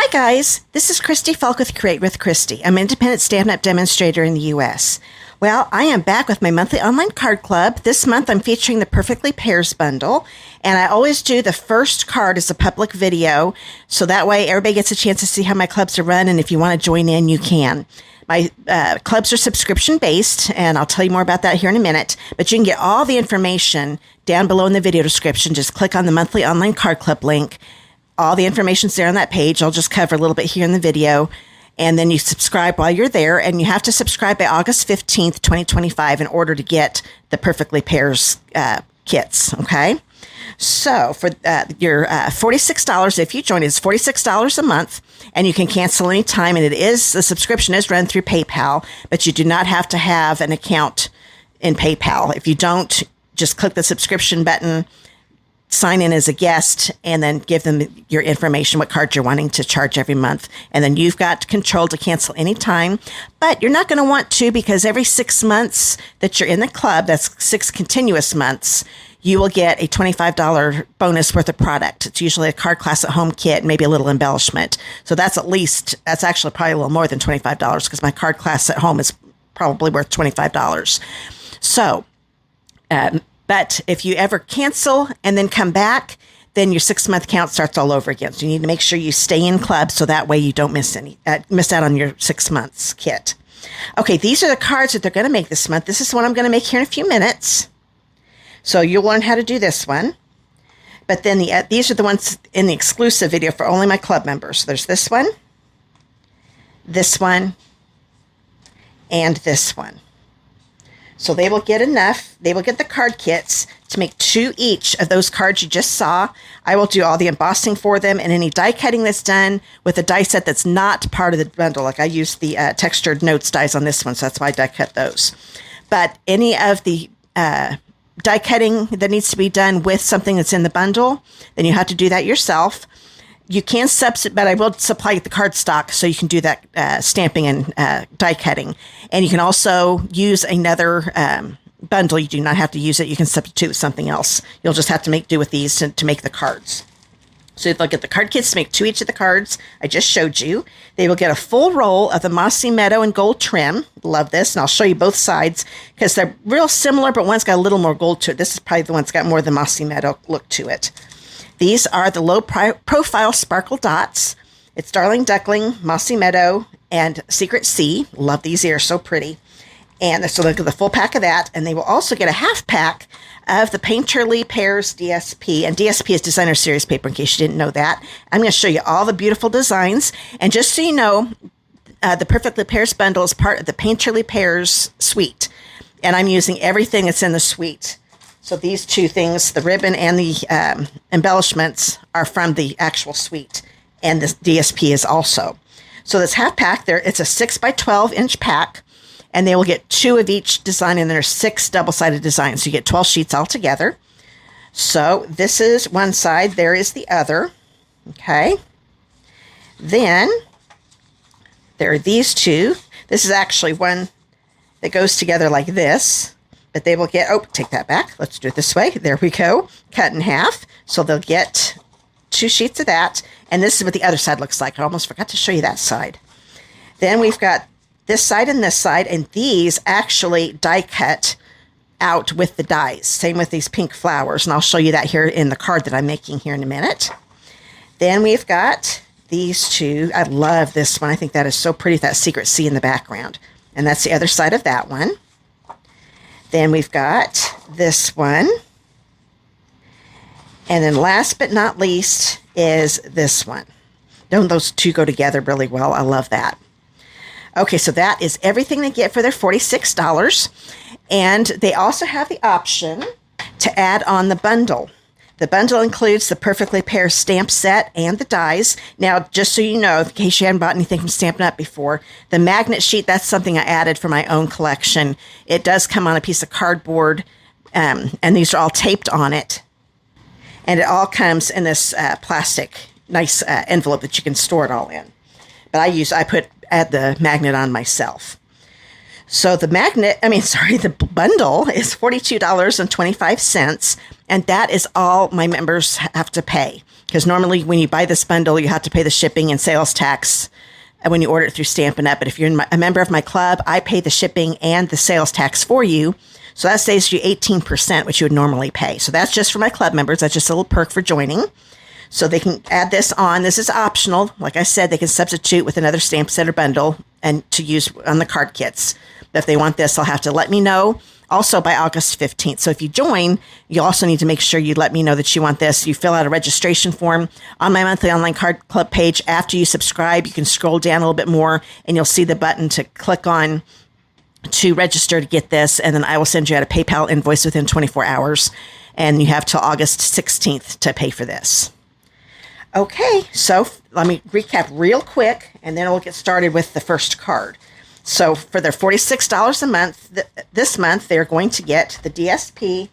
Hi guys, this is Christy Falk with Create with Christy. I'm an independent Stampin' Up! Demonstrator in the U.S. Well, I am back with my monthly online card club. This month I'm featuring the Perfectly Pears bundle, and I always do the first card as a public video, so that way everybody gets a chance to see how my clubs are run, and if you want to join in, you can. My clubs are subscription-based, and I'll tell you more about that here in a minute, but you can get all the information down below in the video description. Just click on the monthly online card club link. All the information's there on that page. I'll just cover a little bit here in the video. And then you subscribe while you're there. And you have to subscribe by August 15th, 2025 in order to get the Perfectly Pears kits. Okay? So for your $46, if you join, it's $46 a month. And you can cancel any time. And the subscription is run through PayPal. But you do not have to have an account in PayPal. If you don't, just click the subscription button, sign in as a guest, and then give them your information, what card you're wanting to charge every month. And then you've got control to cancel anytime. But you're not going to want to, because every 6 months that you're in the club, that's 6 continuous months, you will get a $25 bonus worth of product. It's usually a card class at home kit, maybe a little embellishment. So that's actually probably a little more than $25 because my card class at home is probably worth $25. So, but if you ever cancel and then come back, then your 6-month count starts all over again. So you need to make sure you stay in club so that way you don't miss out on your 6 months kit. Okay, these are the cards that they're going to make this month. This is one I'm going to make here in a few minutes. So you'll learn how to do this one. But then these are the ones in the exclusive video for only my club members. There's this one, and this one. So they will get the card kits to make 2 each of those cards you just saw. I will do all the embossing for them and any die cutting that's done with a die set that's not part of the bundle. Like I used the textured notes dies on this one, so that's why I die cut those. But any of the die cutting that needs to be done with something that's in the bundle, then you have to do that yourself. You can substitute, but I will supply the card stock so you can do that stamping and die cutting. And you can also use another bundle. You do not have to use it. You can substitute something else. You'll just have to make do with these to make the cards. So they'll get the card kits to make 2 each of the cards I just showed you. They will get a full roll of the Mossy Meadow and gold trim. Love this. And I'll show you both sides because they're real similar, but one's got a little more gold to it. This is probably the one that's got more of the Mossy Meadow look to it. These are the low profile sparkle dots. It's Darling Duckling, Mossy Meadow, and Secret Sea. Love these. They are so pretty. And so they'll get the full pack of that. And they will also get a half pack of the Painterly Pears DSP. And DSP is Designer Series paper, in case you didn't know that. I'm going to show you all the beautiful designs. And just so you know, the Perfectly Pears bundle is part of the Painterly Pears Suite. And I'm using everything that's in the suite. So these 2 things, the ribbon and the embellishments, are from the actual suite. And the DSP is also. So this half pack there, it's a 6 by 12 inch pack. And they will get 2 of each design, and there are 6 double-sided designs. So you get 12 sheets altogether. So this is one side. There is the other. Okay. Then there are these 2. This is actually one that goes together like this. But they will get, take that back. Let's do it this way. There we go. Cut in half. So they'll get 2 sheets of that. And this is what the other side looks like. I almost forgot to show you that side. Then we've got this side and this side. And these actually die cut out with the dies. Same with these pink flowers. And I'll show you that here in the card that I'm making here in a minute. Then we've got these 2. I love this one. I think that is so pretty, that Secret Sea in the background. And that's the other side of that one. Then we've got this one. And then last but not least is this one. Don't those 2 go together really well? I love that. Okay, so that is everything they get for their $46. And they also have the option to add on the bundle. The bundle includes the Perfectly Pears stamp set and the dies. Now, just so you know, in case you haven't bought anything from Stampin' Up! Before, the magnet sheet, that's something I added for my own collection. It does come on a piece of cardboard, and these are all taped on it. And it all comes in this plastic, nice envelope that you can store it all in. But I add the magnet on myself. So the bundle is $42.25, and that is all my members have to pay. because normally when you buy this bundle, you have to pay the shipping and sales tax when you order it through Stampin' Up. But if you're a member of my club, I pay the shipping and the sales tax for you. So that saves you 18%, which you would normally pay. So that's just for my club members. That's just a little perk for joining. So they can add this on. This is optional. Like I said, they can substitute with another stamp set or bundle and to use on the card kits. But if they want this, they'll have to let me know also by August 15th. So if you join, you also need to make sure you let me know that you want this. You fill out a registration form on my monthly online card club page. After you subscribe, you can scroll down a little bit more and you'll see the button to click on to register to get this. And then I will send you out a PayPal invoice within 24 hours. And you have till August 16th to pay for this. Okay, so let me recap real quick, and then we'll get started with the first card. So for their $46 a month, this month, they're going to get the DSP,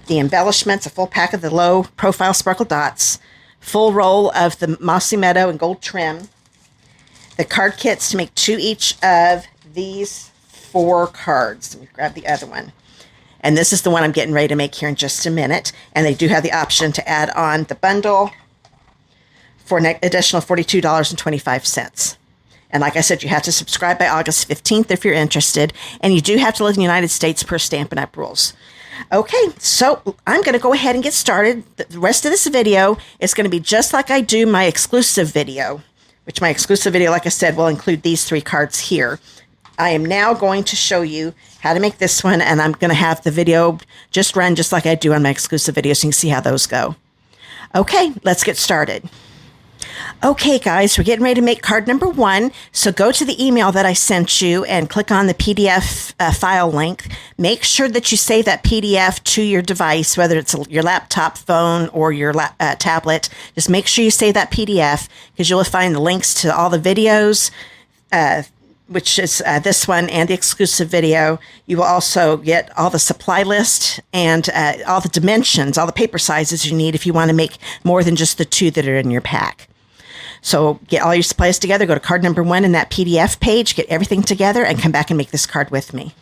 the embellishments, a full pack of the low profile sparkle dots, full roll of the Mossy Meadow and gold trim, the card kits to make 2 each of these 4 cards. Let me grab the other one. And this is the one I'm getting ready to make here in just a minute. And they do have the option to add on the bundle for an additional $42.25. And like I said, you have to subscribe by August 15th if you're interested. And you do have to live in the United States per Stampin' Up! Rules. Okay, so I'm going to go ahead and get started. The rest of this video is going to be just like I do my exclusive video, which my exclusive video, like I said, will include these 3 cards here. I am now going to show you how to make this one, and I'm going to have the video just run just like I do on my exclusive videos so you can see how those go. Okay, let's get started. Okay, guys, we're getting ready to make card number 1. So go to the email that I sent you and click on the PDF file link. Make sure that you save that PDF to your device, whether it's your laptop, phone, or your tablet. Just make sure you save that PDF because you'll find the links to all the videos, which is this one and the exclusive video. You will also get all the supply list and all the dimensions, all the paper sizes you need if you want to make more than just the 2 that are in your pack. So get all your supplies together, go to card number 1 in that PDF page, get everything together, and come back and make this card with me.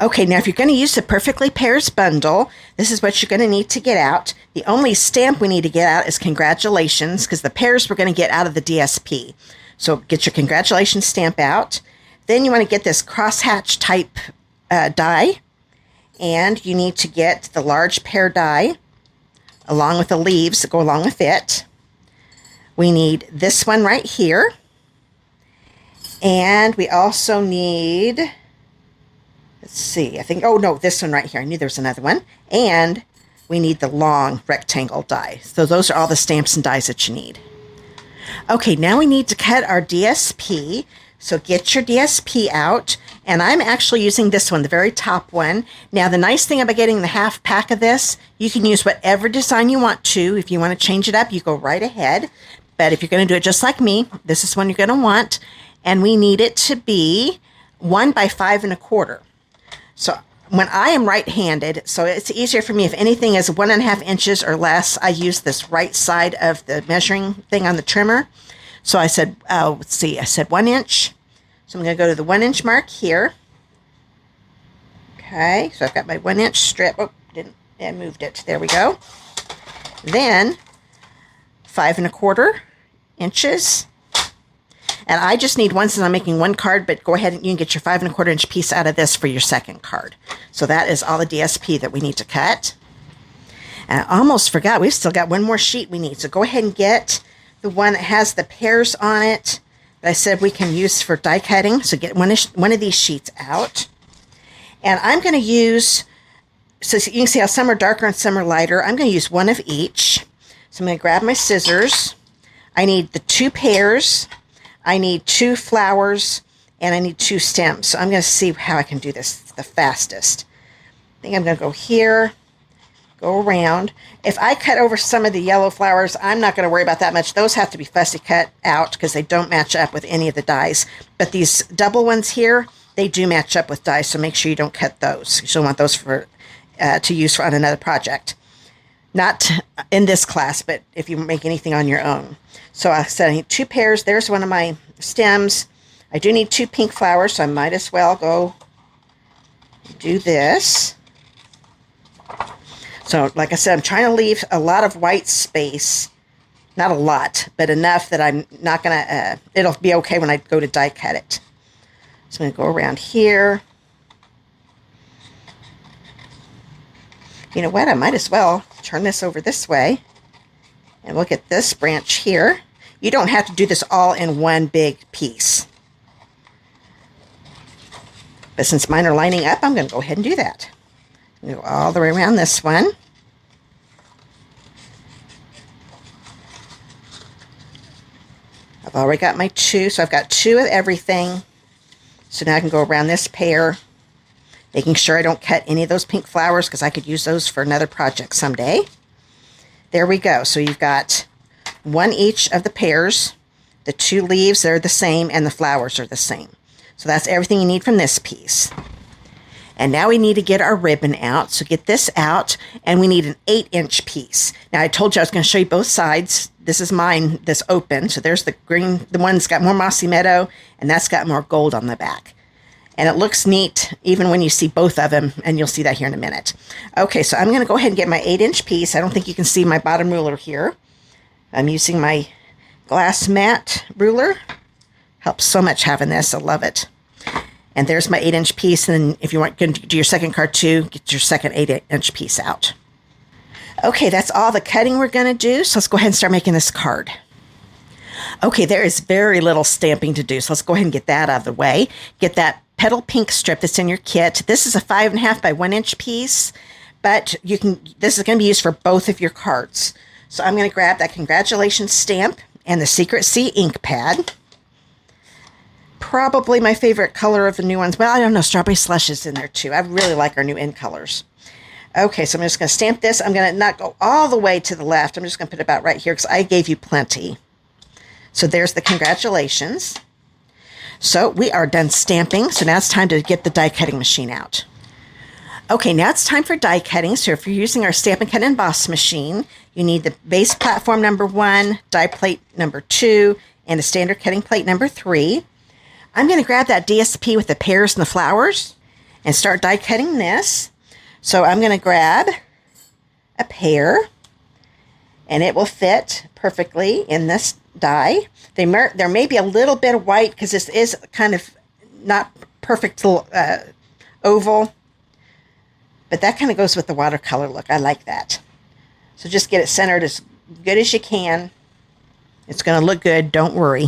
Okay, now if you're going to use the Perfectly Pears bundle, this is what you're going to need to get out. The only stamp we need to get out is congratulations, because the pears we're going to get out of the DSP. So get your congratulations stamp out. Then you want to get this crosshatch type die. And you need to get the large pear die along with the leaves that go along with it. We need this one right here. And we also need, let's see, I think, oh no, this one right here. I knew there was another one. And we need the long rectangle die. So those are all the stamps and dies that you need. Okay, now we need to cut our DSP. So get your DSP out. And I'm actually using this one, the very top one. Now, the nice thing about getting the half pack of this, you can use whatever design you want to. If you want to change it up, you go right ahead. But if you're going to do it just like me, this is one you're going to want. And we need it to be 1 by 5 1/4. So when I am right-handed, so it's easier for me if anything is 1.5 inches or less, I use this right side of the measuring thing on the trimmer. So I said, let's see, I said 1 inch. So I'm going to go to the 1 inch mark here. Okay, so I've got my 1 inch strip. Oh, I moved it. There we go. Then 5 1/4 inches. And I just need one since I'm making one card, but go ahead and you can get your 5 1/4 inch piece out of this for your second card. So that is all the DSP that we need to cut. And I almost forgot, we've still got one more sheet we need. So go ahead and get the one that has the pears on it that I said we can use for die cutting. So get one of these sheets out. And I'm going to use, so you can see how some are darker and some are lighter. I'm going to use one of each. So I'm going to grab my scissors. I need the 2 pears. I need 2 flowers, and I need 2 stems. So I'm going to see how I can do this the fastest. I think I'm going to go here, go around. If I cut over some of the yellow flowers, I'm not going to worry about that much. Those have to be fussy cut out because they don't match up with any of the dies. But these double ones here, they do match up with dies, so make sure you don't cut those. You still want those for to use on another project. Not in this class, but if you make anything on your own. So I said I need 2 pears. There's one of my stems. I do need 2 pink flowers, so I might as well go do this. So like I said, I'm trying to leave a lot of white space. Not a lot, but enough that I'm not going to, it'll be okay when I go to die cut it. So I'm going to go around here. You know what? I might as well turn this over this way and look at this branch here. You don't have to do this all in one big piece. But since mine are lining up, I'm going to go ahead and do that. Go all the way around this one. I've already got my 2, so I've got 2 of everything. So now I can go around this pear, making sure I don't cut any of those pink flowers because I could use those for another project someday. There we go. So you've got 1 each of the pears. The 2 leaves, they're the same, and the flowers are the same. So that's everything you need from this piece. And now we need to get our ribbon out. So get this out, and we need an 8-inch piece. Now I told you I was going to show you both sides. This is mine that's open. So there's the green, the one that's got more mossy meadow, and that's got more gold on the back. And it looks neat even when you see both of them, and you'll see that here in a minute. Okay, so I'm going to go ahead and get my 8-inch piece. I don't think you can see my bottom ruler here. I'm using my glass mat ruler. Helps so much having this. I love it. And there's my 8-inch piece. And then if you want to do your second card too, get your second 8-inch piece out. Okay, that's all the cutting we're going to do. So let's go ahead and start making this card. Okay, there is very little stamping to do. So let's go ahead and get that out of the way. Get that petal pink strip that's in your kit. This is a 5.5 by 1 inch piece, but this is going to be used for both of your cards. So I'm going to grab that congratulations stamp and the Secret C ink pad. Probably my favorite color of the new ones. Well, I don't know. Strawberry Slush is in there too. I really like our new in colors. Okay, so I'm just going to stamp this. I'm going to not go all the way to the left. I'm just going to put it about right here because I gave you plenty. So there's the congratulations. So we are done stamping. So now it's time to get the die cutting machine out. Okay, now it's time for die cutting. So if you're using our Stampin' Cut and Emboss machine, you need the base platform number 1, die plate number 2, and a standard cutting plate number 3. I'm going to grab that DSP with the pears and the flowers and start die cutting this. So I'm going to grab a pear, and it will fit perfectly in this die. There may be a little bit of white because this is kind of not perfect oval, but that kind of goes with the watercolor look. I like that. So just get it centered as good as you can. It's going to look good. Don't worry.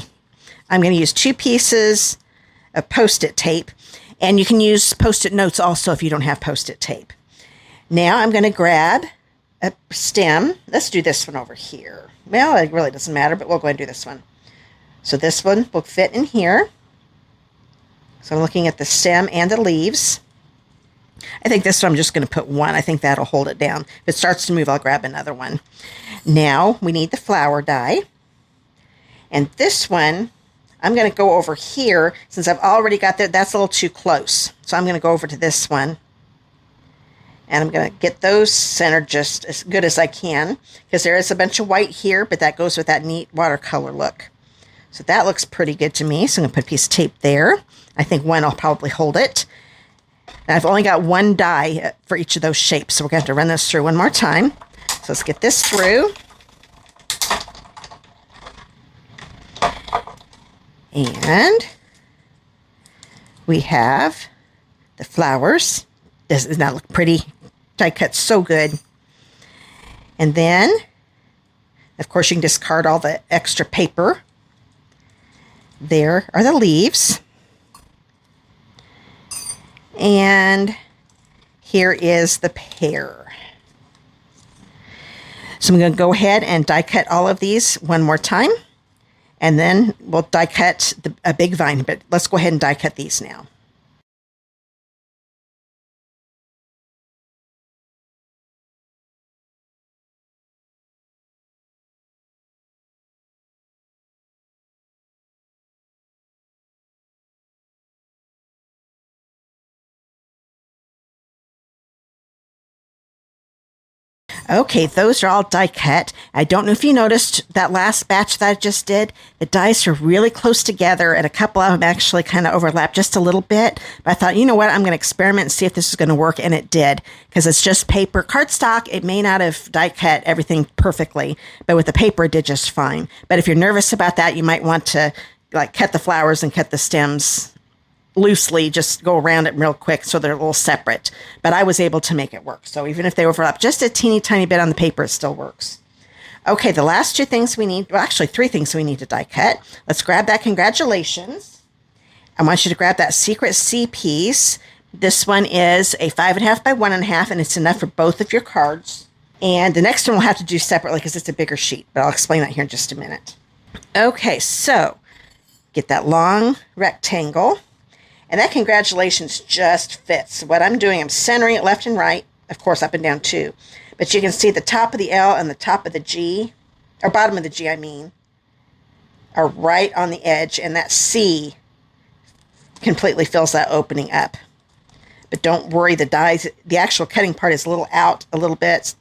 I'm going to use 2 pieces of Post-it tape, and you can use Post-it notes also if you don't have Post-it tape. Now I'm going to grab a stem. Let's do this one over here. Well, it really doesn't matter, but we'll go ahead and do this one. So this one will fit in here. So I'm looking at the stem and the leaves. I think this one I'm just going to put 1. I think that'll hold it down. If it starts to move, I'll grab another one. Now we need the flower die. And this one, I'm going to go over here. Since I've already got that, that's a little too close. So I'm going to go over to this one. And I'm going to get those centered just as good as I can. Because there is a bunch of white here, but that goes with that neat watercolor look. So that looks pretty good to me. So I'm going to put a piece of tape there. I think 1 will probably hold it. And I've only got 1 die for each of those shapes. So we're going to have to run this through one more time. So let's get this through. And we have the flowers. Doesn't that look pretty? Die cut so good. And then, of course, you can discard all the extra paper. There are the leaves. And here is the pear. So I'm going to go ahead and die cut all of these one more time. And then we'll die cut a big vine. But let's go ahead and die cut these now. Okay, those are all die cut. I don't know if you noticed that last batch that I just did, the dies are really close together and a couple of them actually kind of overlap just a little bit. But I thought, you know what, I'm going to experiment and see if this is going to work, and it did, because it's just paper. Cardstock, it may not have die cut everything perfectly, but with the paper it did just fine. But if you're nervous about that, you might want to like cut the flowers and cut the stems loosely, just go around it real quick so they're a little separate. But I was able to make it work. So even if they overlap just a teeny tiny bit on the paper, it still works. Okay, the last two things we need, well, actually three things we need to die cut. Let's grab that congratulations. I want you to grab that secret C piece. This one is a 5.5 by 1.5, and it's enough for both of your cards. And the next one we'll have to do separately because it's a bigger sheet, but I'll explain that here in just a minute. Okay, so get that long rectangle. And that congratulations just fits. What I'm doing, I'm centering it left and right, of course up and down too. But you can see the top of the L and the top of the G, or bottom of the G I mean, are right on the edge, and that C completely fills that opening up. But don't worry, the dies, the actual cutting part is a little out a little bit,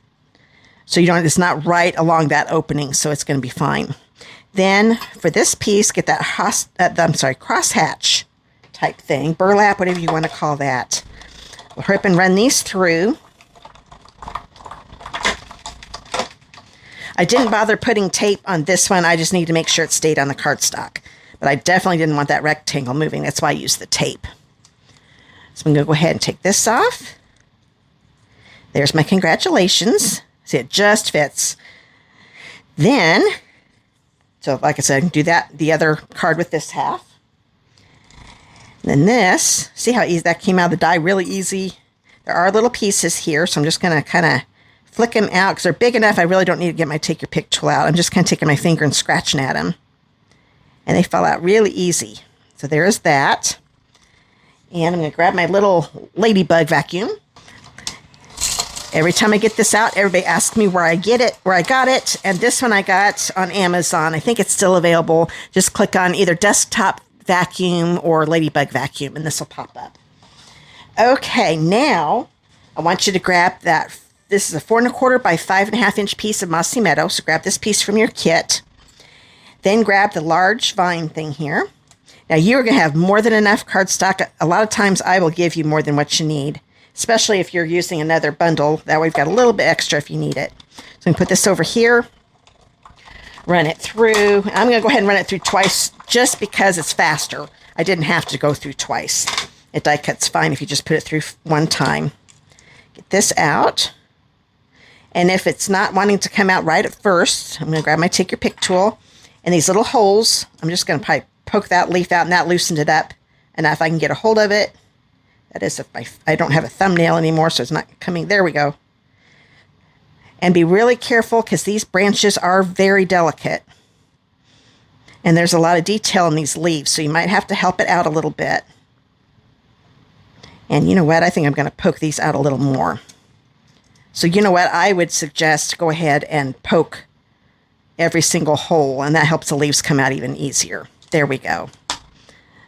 so you don't, it's not right along that opening, so it's going to be fine. Then for this piece, get that crosshatch type thing, burlap, whatever you want to call that. We'll hurry up and run these through. I didn't bother putting tape on this one. I just need to make sure it stayed on the cardstock. But I definitely didn't want that rectangle moving. That's why I used the tape. So I'm going to go ahead and take this off. There's my congratulations. See, it just fits. Then, so like I said, I can do that, the other card with this half. And then this, see how easy that came out of the die, really easy. There are little pieces here, so I'm just going to kind of flick them out because they're big enough. I really don't need to get my take your pick tool out. I'm just kind of taking my finger and scratching at them. And they fall out really easy. So there's that. And I'm going to grab my little ladybug vacuum. Every time I get this out, everybody asks me where I got it. And this one I got on Amazon. I think it's still available. Just click on either desktop vacuum or ladybug vacuum, and this will pop up. Okay, now I want you to grab that. This is a 4.25 by 5.5 inch piece of Mossy Meadow. So grab this piece from your kit. Then grab the large vine thing here. Now you're going to have more than enough cardstock. A lot of times I will give you more than what you need, especially if you're using another bundle. That way you've got a little bit extra if you need it. So I'm going to put this over here. Run it through. I'm going to go ahead and run it through twice just because it's faster. I didn't have to go through twice. It die cuts fine if you just put it through one time. Get this out. And if it's not wanting to come out right at first, I'm going to grab my take your pick tool. And these little holes, I'm just going to probably poke that leaf out, and that loosened it up enough I can get a hold of it. That is if I don't have a thumbnail anymore, so it's not coming. There we go. And be really careful because these branches are very delicate. And there's a lot of detail in these leaves, so you might have to help it out a little bit. And you know what? I think I'm going to poke these out a little more. So you know what? I would suggest go ahead and poke every single hole, and that helps the leaves come out even easier. There we go.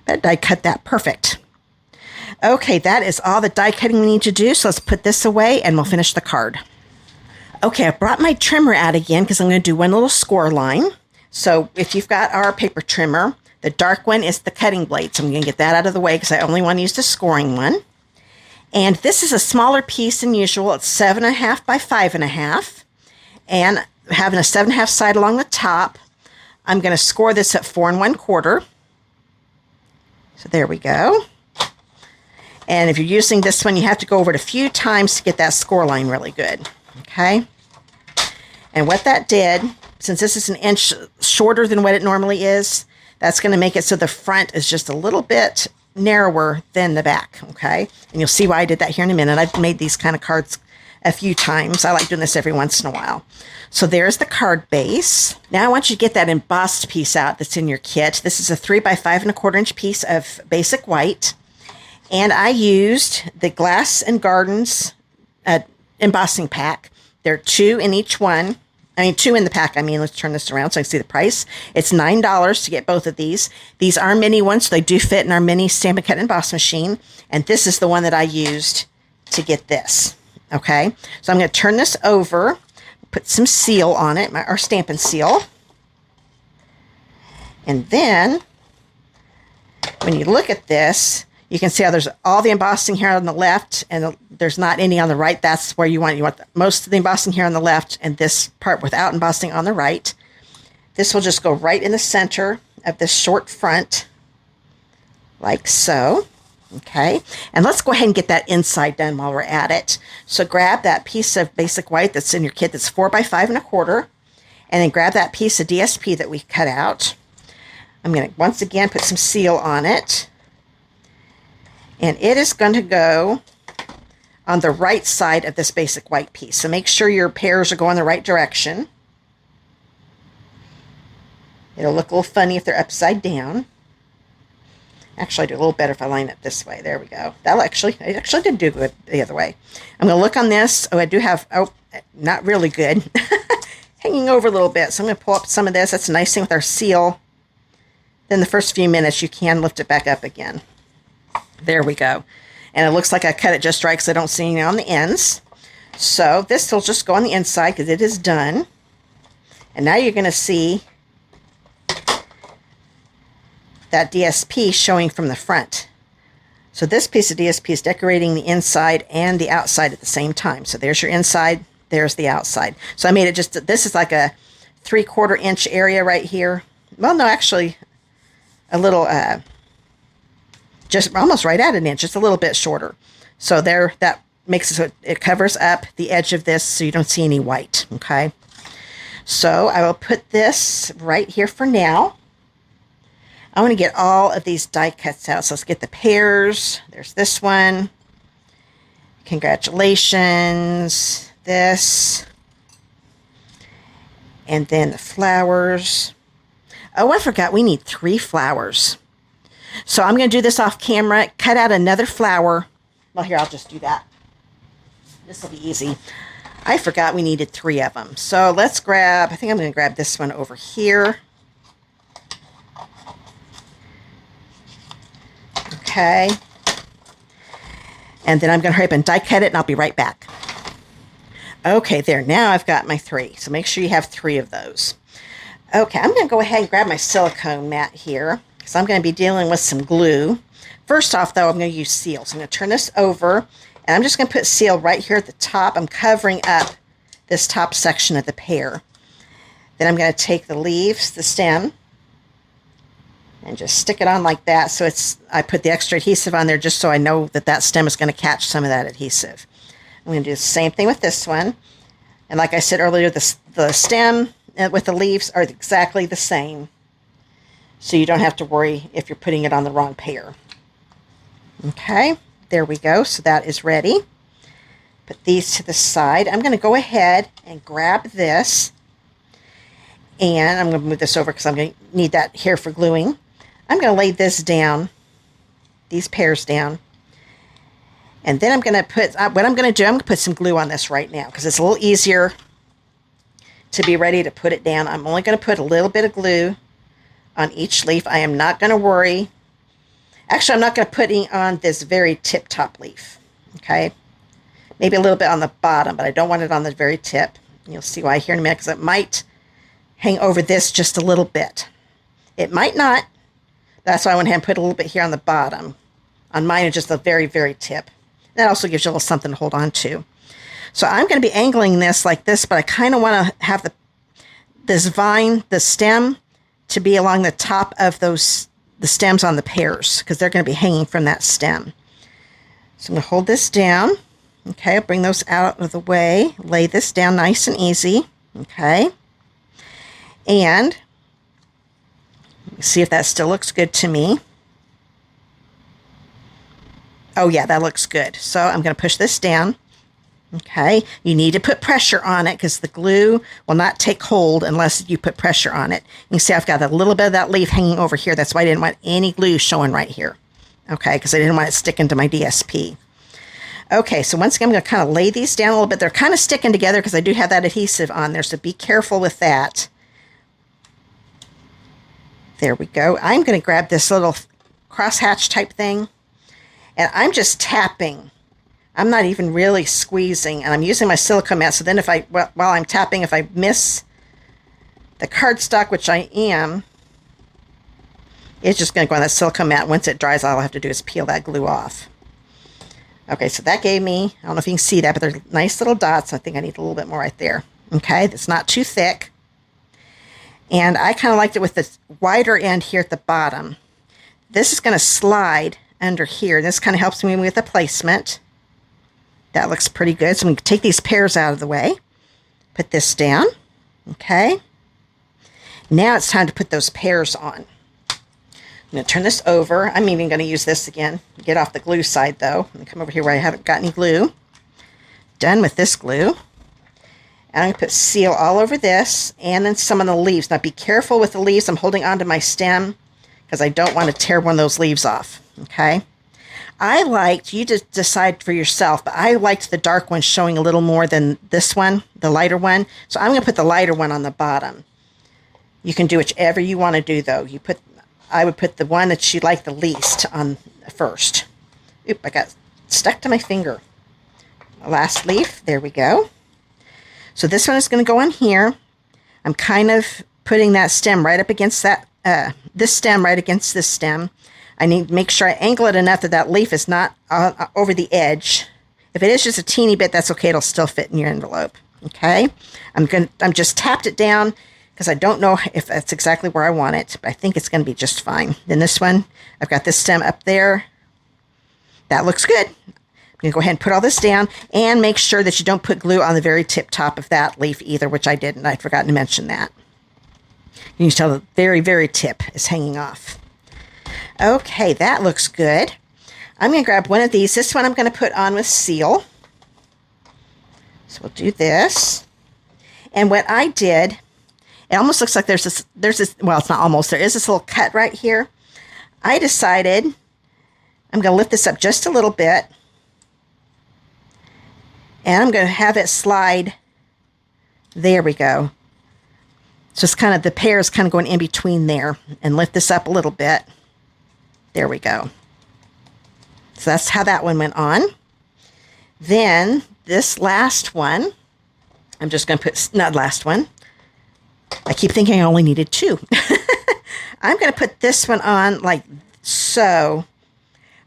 But I cut that perfect. Okay, that is all the die cutting we need to do, so let's put this away and we'll finish the card. Okay, I brought my trimmer out again because I'm going to do one little score line. So if you've got our paper trimmer, the dark one is the cutting blade. So I'm going to get that out of the way because I only want to use the scoring one. And this is a smaller piece than usual. It's 7.5 by 5.5. And having a 7.5 side along the top, I'm going to score this at 4 1/4. So there we go. And if you're using this one, you have to go over it a few times to get that score line really good. Okay. And what that did, since this is an inch shorter than what it normally is, that's going to make it so the front is just a little bit narrower than the back. Okay. And you'll see why I did that here in a minute. I've made these kind of cards a few times. I like doing this every once in a while. So there's the card base. Now I want you to get that embossed piece out that's in your kit. This is a 3 by 5 1/4 inch piece of basic white. And I used the Glass and Gardens embossing pack. There are 2 in each one. 2 in the pack. Let's turn this around so I can see the price. It's $9 to get both of these. These are mini ones, so they do fit in our mini Stampin' Cut and Emboss machine. And this is the one that I used to get this. Okay, so I'm going to turn this over. I'm Put some seal on it, our Stampin' Seal. And then, when you look at this, you can see how there's all the embossing here on the left, and there's not any on the right. That's where you want most of the embossing here on the left, and this part without embossing on the right. This will just go right in the center of this short front, like so. Okay, and let's go ahead and get that inside done while we're at it. So grab that piece of basic white that's in your kit that's 4 by 5 1/4, and then grab that piece of DSP that we cut out. I'm going to once again put some seal on it, and it is going to go on the right side of this basic white piece. So make sure your pears are going the right direction. It'll look a little funny if they're upside down. Actually, I do a little better if I line it this way. There we go. It actually did do good the other way. I'm going to look on this. Oh, I do have, not really good. Hanging over a little bit. So I'm going to pull up some of this. That's a nice thing with our seal. Then the first few minutes, you can lift it back up again. There we go. And it looks like I cut it just right because I don't see any on the ends. So this will just go on the inside because it is done. And now you're going to see that DSP showing from the front. So this piece of DSP is decorating the inside and the outside at the same time. So there's your inside, there's the outside. So I made it just, this is like a 3/4 inch area right here. Well, no, actually a little, just almost right at an inch, just a little bit shorter. So there, that makes it so it covers up the edge of this so you don't see any white, okay? So I will put this right here for now. I want to get all of these die cuts out. So let's get the pears. There's this one. Congratulations. This. And then the flowers. Oh, I forgot we need 3 flowers. So I'm going to do this off camera. Cut out another flower. Well, here, I'll just do that. This will be easy. I forgot we needed 3 of them. So let's grab, I think I'm going to grab this one over here. Okay, and then I'm going to hurry up and die cut it, and I'll be right back. Okay, there, now I've got my 3, so make sure you have 3 of those. Okay, I'm going to go ahead and grab my silicone mat here, because I'm going to be dealing with some glue. First off, though, I'm going to use seal. So I'm going to turn this over, and I'm just going to put seal right here at the top. I'm covering up this top section of the pear. Then I'm going to take the leaves, the stem, and just stick it on like that. So I put the extra adhesive on there just so I know that that stem is going to catch some of that adhesive. I'm going to do the same thing with this one. And like I said earlier, the stem with the leaves are exactly the same. So you don't have to worry if you're putting it on the wrong pear. Okay, there we go. So that is ready. Put these to the side. I'm going to go ahead and grab this. And I'm going to move this over because I'm going to need that here for gluing. I'm going to lay this down, these pears down. And then I'm going to put, what I'm going to do, I'm going to put some glue on this right now because it's a little easier to be ready to put it down. I'm only going to put a little bit of glue on each leaf. I am not going to worry. Actually, I'm not going to put any on this very tip-top leaf, okay? Maybe a little bit on the bottom, but I don't want it on the very tip. You'll see why here in a minute because it might hang over this just a little bit. It might not. That's why I went ahead and put a little bit here on the bottom. On mine, it's just the very, very tip. That also gives you a little something to hold on to. So I'm going to be angling this like this, but I kind of want to have this vine, the stem, to be along the top of the stems on the pears because they're going to be hanging from that stem. So I'm going to hold this down. Okay, I'll bring those out of the way. Lay this down nice and easy. Okay. And see if that still looks good to me. Oh yeah, that looks good. So I'm going to push this down. Okay, you need to put pressure on it because the glue will not take hold unless you put pressure on it. You can see I've got a little bit of that leaf hanging over here. That's why I didn't want any glue showing right here. Okay, because I didn't want it sticking to my DSP. Okay, so once again, I'm going to kind of lay these down a little bit. They're kind of sticking together because I do have that adhesive on there, so be careful with that. There we go. I'm going to grab this little crosshatch type thing, and I'm just tapping I'm not even really squeezing, and I'm using my silicone mat, so then if while I'm tapping, if I miss the cardstock, which I am, it's just going to go on that silicone mat. Once it dries, all I have to do is peel that glue off. Okay, so that gave me, I don't know if you can see that, but there's nice little dots. I think I need a little bit more right there. Okay, it's not too thick. And I kind of liked it with the wider end here at the bottom. This is going to slide under here. This kind of helps me with the placement. That looks pretty good. So I'm going to take these pears out of the way. Put this down. Okay. Now it's time to put those pears on. I'm going to turn this over. I'm even going to use this again. Get off the glue side though. I'm going to come over here where I haven't got any glue. Done with this glue. And I'm going to put seal all over this and then some on the leaves. Now be careful with the leaves. I'm holding onto my stem because I don't want to tear one of those leaves off. Okay. I liked, you just decide for yourself, but I liked the dark one showing a little more than this one, the lighter one. So I'm going to put the lighter one on the bottom. You can do whichever you want to do though. I would put the one that you like the least on first. Oop, I got stuck to my finger. Last leaf, there we go. So this one is going to go on here. I'm kind of putting that stem right up against that, this stem right against this stem. I need to make sure I angle it enough that that leaf is not over the edge. If it is just a teeny bit, that's okay. It'll still fit in your envelope. Okay. I'm just tapped it down because I don't know if that's exactly where I want it, but I think it's going to be just fine. Then this one, I've got this stem up there. That looks good. I'm going to go ahead and put all this down and make sure that you don't put glue on the very tip top of that leaf either, which I didn't. I'd forgotten to mention that. You can tell the very, very tip is hanging off. Okay, that looks good. I'm going to grab one of these. This one I'm going to put on with seal. So we'll do this. And what I did, it almost looks like there's this, well, it's not almost, there is this little cut right here. I decided I'm going to lift this up just a little bit. And I'm going to have it slide. There we go. So it's kind of, the pears kind of going in between there. And lift this up a little bit. There we go. So that's how that one went on. Then this last one, I'm just going to put, not last one. I keep thinking I only needed two. I'm going to put this one on like so.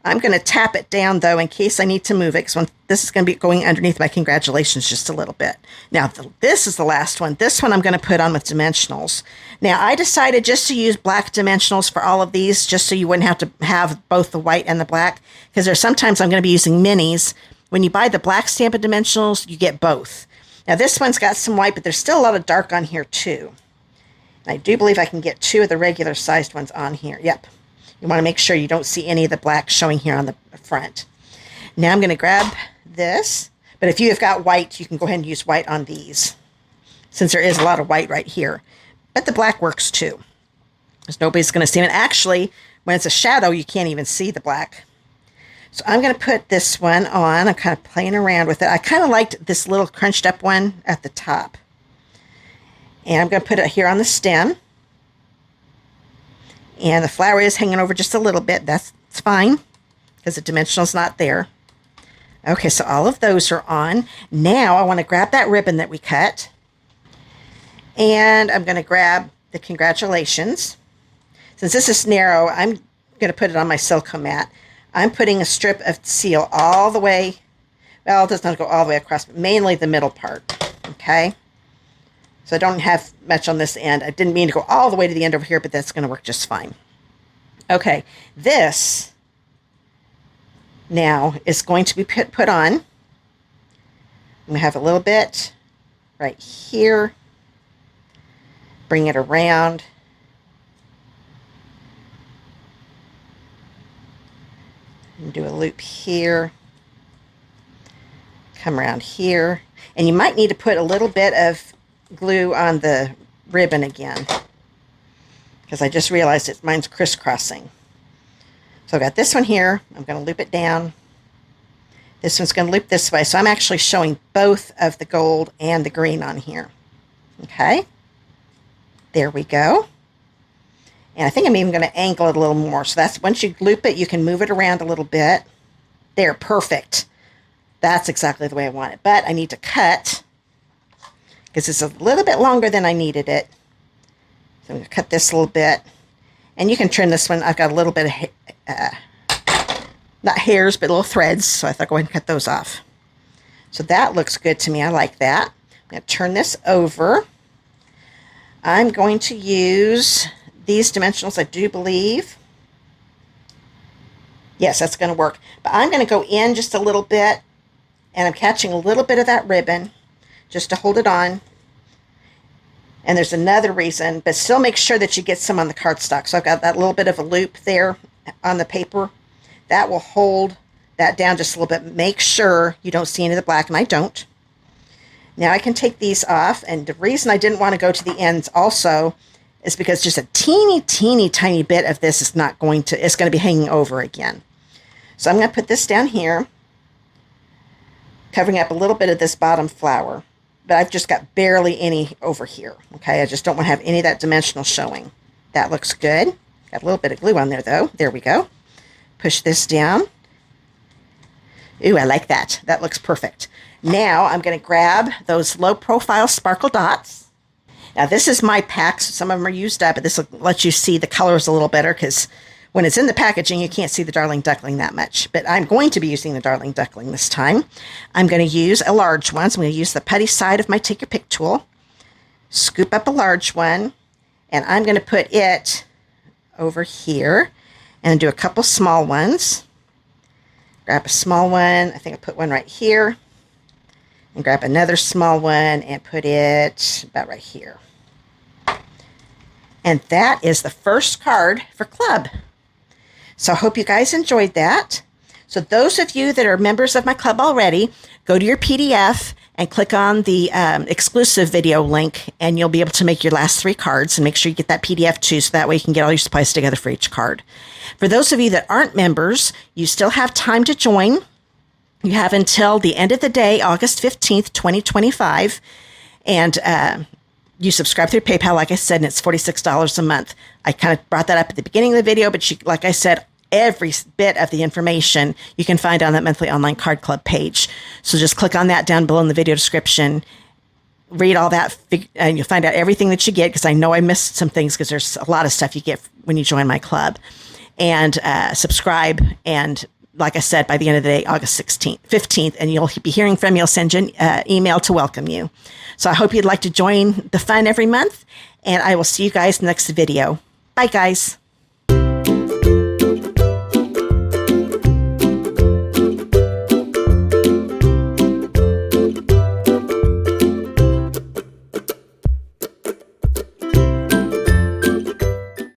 I'm going to tap it down though in case I need to move it because this is going to be going underneath my congratulations just a little bit. Now this is the last one. This one I'm going to put on with dimensionals. Now I decided just to use black dimensionals for all of these just so you wouldn't have to have both the white and the black because there's sometimes I'm going to be using minis. When you buy the black Stampin' dimensionals, you get both. Now this one's got some white, but there's still a lot of dark on here too. And I do believe I can get two of the regular sized ones on here. Yep. You want to make sure you don't see any of the black showing here on the front. Now I'm going to grab this, but if you have got white, you can go ahead and use white on these since there is a lot of white right here. But the black works too. Because nobody's going to see it. And actually, when it's a shadow, you can't even see the black. So I'm going to put this one on. I'm kind of playing around with it. I kind of liked this little crunched up one at the top. And I'm going to put it here on the stem. And the flower is hanging over just a little bit. That's fine because the dimensional is not there. Okay, so all of those are on. Now I want to grab that ribbon that we cut. And I'm going to grab the congratulations. Since this is narrow, I'm going to put it on my silicone mat. I'm putting a strip of seal all the way, well, it does not go all the way across, but mainly the middle part. Okay? So I don't have much on this end. I didn't mean to go all the way to the end over here, but that's going to work just fine. Okay, this now is going to be put on. I'm going to have a little bit right here. Bring it around. And do a loop here. Come around here. And you might need to put a little bit of glue on the ribbon again because I just realized mine's crisscrossing. So I've got this one here. I'm going to loop it down. This one's going to loop this way. So I'm actually showing both of the gold and the green on here. Okay. There we go. And I think I'm even going to angle it a little more. So that's once you loop it, you can move it around a little bit. There, perfect. That's exactly the way I want it. But I need to cut because it's a little bit longer than I needed it. So I'm going to cut this a little bit. And you can trim this one. I've got a little bit of, not hairs, but little threads. So I thought I'd go ahead and cut those off. So that looks good to me. I like that. I'm going to turn this over. I'm going to use these dimensionals, I do believe. Yes, that's going to work. But I'm going to go in just a little bit, and I'm catching a little bit of that ribbon just to hold it on. And there's another reason, but still make sure that you get some on the cardstock. So I've got that little bit of a loop there on the paper. That will hold that down just a little bit. Make sure you don't see any of the black, and I don't. Now I can take these off, and the reason I didn't want to go to the ends also is because just a teeny tiny bit of this is not going to, it's going to be hanging over again. So I'm going to put this down here, covering up a little bit of this bottom flower, but I've just got barely any over here. Okay, I just don't want to have any of that dimensional showing. That looks good. Got a little bit of glue on there though. There we go. Push this down. Ooh, I like that. That looks perfect. Now I'm going to grab those low profile sparkle dots. Now this is my pack, so some of them are used up, but this will let you see the colors a little better because when it's in the packaging, you can't see the Darling Duckling that much. But I'm going to be using the Darling Duckling this time. I'm going to use a large one, so I'm going to use the putty side of my Take Your Pick tool. Scoop up a large one, and I'm going to put it over here and do a couple small ones. Grab a small one. I think I put one right here. And grab another small one and put it about right here. And that is the first card for Club. So I hope you guys enjoyed that. So those of you that are members of my club already, go to your PDF and click on the exclusive video link, and you'll be able to make your last 3 cards, and make sure you get that PDF too, so that way you can get all your supplies together for each card. For those of you that aren't members, you still have time to join. You have until the end of the day, August 15th, 2025, and you subscribe through PayPal, like I said, and it's $46 a month. I kind of brought that up at the beginning of the video, but like I said, every bit of the information you can find on that monthly online card club page. So just click on that down below in the video description, read all that, and you'll find out everything that you get, because I know I missed some things because there's a lot of stuff you get when you join my club. And subscribe, and like I said, by the end of the day, August 15th, and you'll be hearing from me. I'll send you an email to welcome you. So I hope you'd like to join the fun every month, and I will see you guys in the next video. Bye, guys.